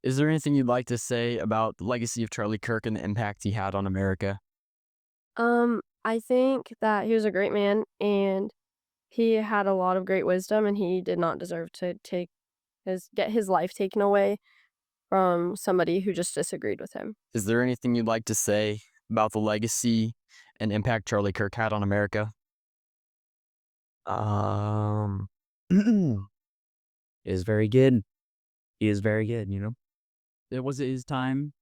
Is there anything you'd like to say about the legacy of Charlie Kirk and the impact he had on America? I think that he was a great man and he had a lot of great wisdom and he did not deserve to get his life taken away from somebody who just disagreed with him. Is there anything you'd like to say about the legacy and impact Charlie Kirk had on America? Um, is very good. He is very good, you know? Was it his time?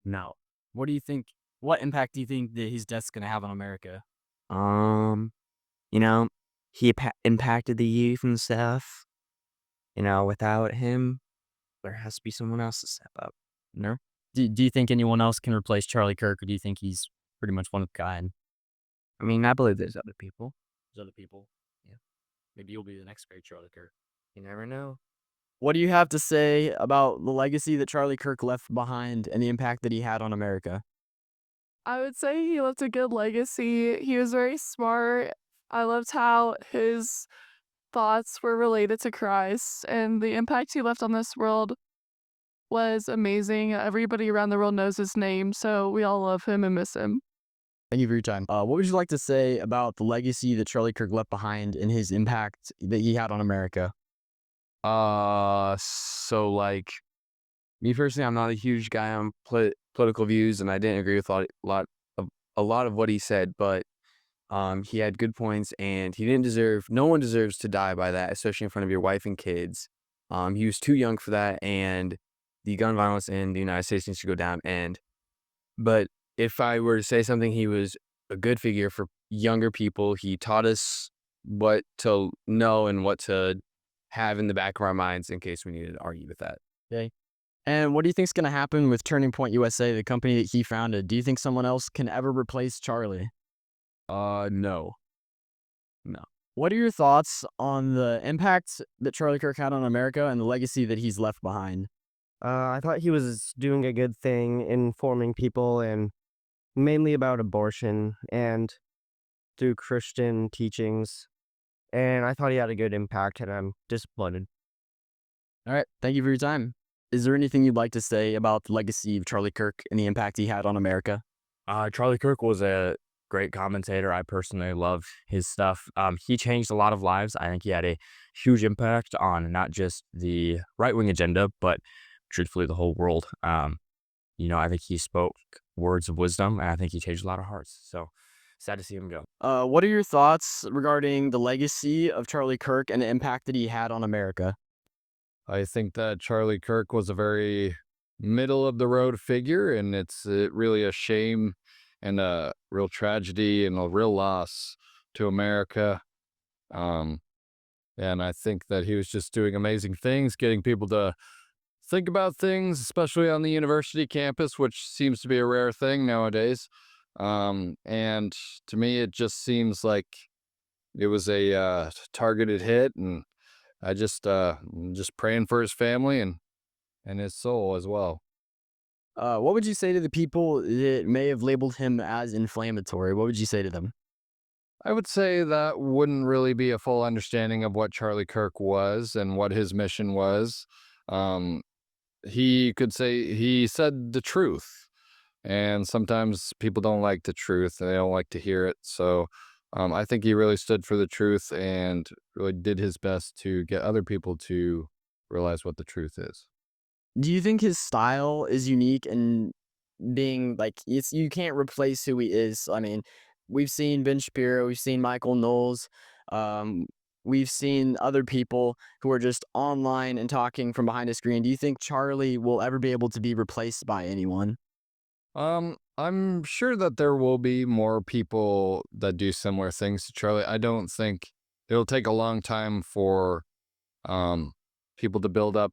No. What do you think? What impact do you think that his death's gonna have on America? Um, you know, he impacted the youth and stuff. Without him, there has to be someone else to step up. No. Do you think anyone else can replace Charlie Kirk, or do you think he's pretty much one of a kind? I mean, I believe there's other people. There's other people. Yeah. Maybe you'll be the next great Charlie Kirk. You never know. What do you have to say about the legacy that Charlie Kirk left behind and the impact that he had on America? I would say he left a good legacy. He was very smart. I loved how his thoughts were related to Christ, and the impact he left on this world was amazing. Everybody around the world knows his name, so we all love him and miss him. Thank you for your time. What would you like to say about the legacy that Charlie Kirk left behind and his impact that he had on America? So like me personally, I'm not a huge guy on political views, and I didn't agree with a lot of what he said. But he had good points, and he didn't deserve. No one deserves to die by that, especially in front of your wife and kids. He was too young for that, and the gun violence in the United States needs to go down. But if I were to say something, he was a good figure for younger people. He taught us what to know and what to have in the back of our minds in case we needed to argue with that. Okay. And what do you think is going to happen with Turning Point USA, the company that he founded? Do you think someone else can ever replace Charlie? No. No. What are your thoughts on the impact that Charlie Kirk had on America and the legacy that he's left behind? I thought he was doing a good thing informing people and mainly about abortion and through Christian teachings. And I thought he had a good impact, and I'm disappointed. All right. Thank you for your time. Is there anything you'd like to say about the legacy of Charlie Kirk and the impact he had on America? Charlie Kirk was a great commentator. I personally love his stuff. He changed a lot of lives. I think he had a huge impact on not just the right wing agenda, but truthfully the whole world. I think he spoke words of wisdom, and I think he changed a lot of hearts. So sad to see him go. What are your thoughts regarding the legacy of Charlie Kirk and the impact that he had on America? I think that Charlie Kirk was a very middle of the road figure, and it's really a shame and a real tragedy and a real loss to America. Um, and I think that he was just doing amazing things, getting people to think about things, especially on the university campus, which seems to be a rare thing nowadays. And to me, it just seems like it was a targeted hit, and I'm just praying for his family and his soul as well. What would you say to the people that may have labeled him as inflammatory? What would you say to them? I would say that wouldn't really be a full understanding of what Charlie Kirk was and what his mission was. Um, he could say he said the truth, and sometimes people don't like the truth and they don't like to hear it. So I think he really stood for the truth and really did his best to get other people to realize what the truth is. Do you think his style is unique and being like it's you can't replace who he is? I mean, we've seen Ben Shapiro, we've seen Michael Knowles, um, we've seen other people who are just online and talking from behind a screen. Do you think Charlie will ever be able to be replaced by anyone? I'm sure that there will be more people that do similar things to Charlie. I don't think it'll take a long time for um, people to build up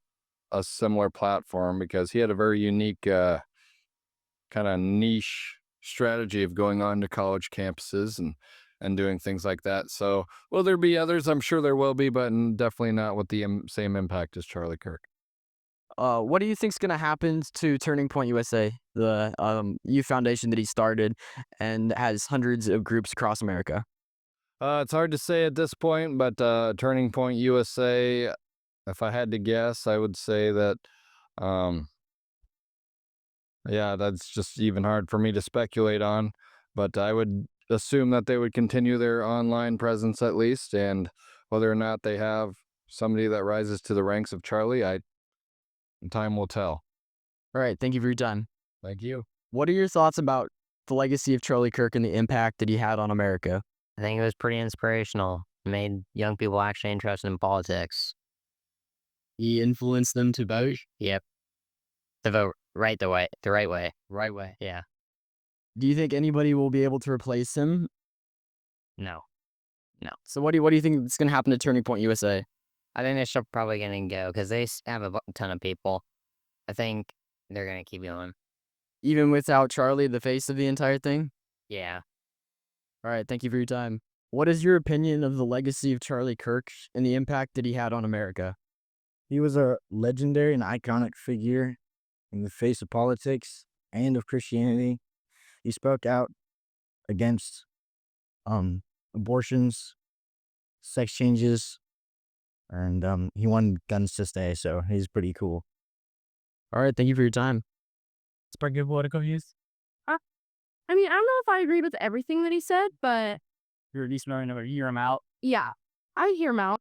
a similar platform because he had a very unique kind of niche strategy of going on to college campuses and doing things like that. So, will there be others? I'm sure there will be, but definitely not with the same impact as Charlie Kirk. What do you think's gonna happen to Turning Point USA, the youth foundation that he started and has hundreds of groups across America? It's hard to say at this point, but Turning Point USA, if I had to guess, I would say that um, Yeah, that's just even hard for me to speculate on, but I would assume that they would continue their online presence at least, and whether or not they have somebody that rises to the ranks of Charlie, time will tell. All right, thank you for your time. Thank you. What are your thoughts about the legacy of Charlie Kirk and the impact that he had on America? I think it was pretty inspirational. It made young people actually interested in politics. He influenced them to vote. Yep. To vote the right way. Right way. Yeah. Do you think anybody will be able to replace him? No. So what do you think is going to happen to Turning Point USA? I think they're still probably going to go because they have a ton of people. I think they're going to keep going. Even without Charlie, the face of the entire thing? Yeah. All right, thank you for your time. What is your opinion of the legacy of Charlie Kirk and the impact that he had on America? He was a legendary and iconic figure in the face of politics and of Christianity. He spoke out against abortions, sex changes, and he wanted guns to stay, so he's pretty cool. All right, thank you for your time. Spark political views. I mean, I don't know if I agreed with everything that he said, but You're at least knowing to hear him out. yeah, I hear him out.